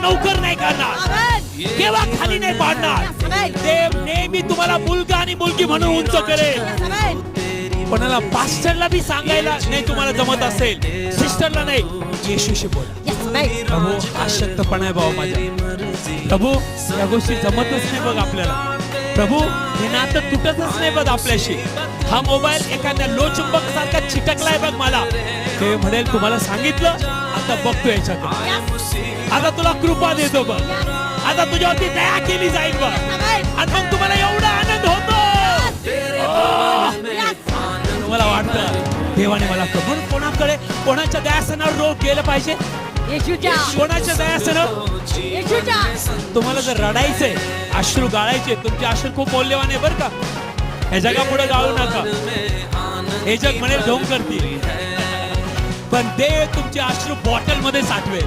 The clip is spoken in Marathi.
नौकर नाही करणार, केव्हा खाली नाही पाडणार. देव नेहमी तुम्हाला मुलगा आणि मुलगी म्हणून उंच करेल. कोणाला पास्टरला बी सांगायला नाही तुम्हाला जमत असेल, सिस्टरला नाही, येशूशी बोला. प्रभू हा शक्तपणा आहे भाऊ माझ्या. प्रभू या गोष्टी जमतच नाही बघ आपल्याला. प्रभू हे नातं तुटतच नाही बघ आपल्याशी. हा मोबाईल एखाद्या लोचुंबक सारखा चिटकलाय बघ मला. ते म्हणेल तुम्हाला सांगितलं, आता बघतो याच्याकडे, आता तुला कृपा देतो बघ, आता तुझ्यावरती दया केली जाईल बघ, आणि मग तुम्हाला एवढा आनंद होतो. तुम्हाला वाटतं देवाने मला कबूल, कोणाकडे कोणाच्या दयासनावर रोग गेलं पाहिजे, कोणाच्या दयासनावर. तुम्हाला जर रडायचंय, अश्रू गाळायचे, तुमचे अश्रू खूप मौल्यवान आहे बरं का. या जगापुढे गाळू नका, हे जग म्हणेल ढोंग करतील, पण देव तुमचे अश्रू बॉटल मध्ये साठवेल.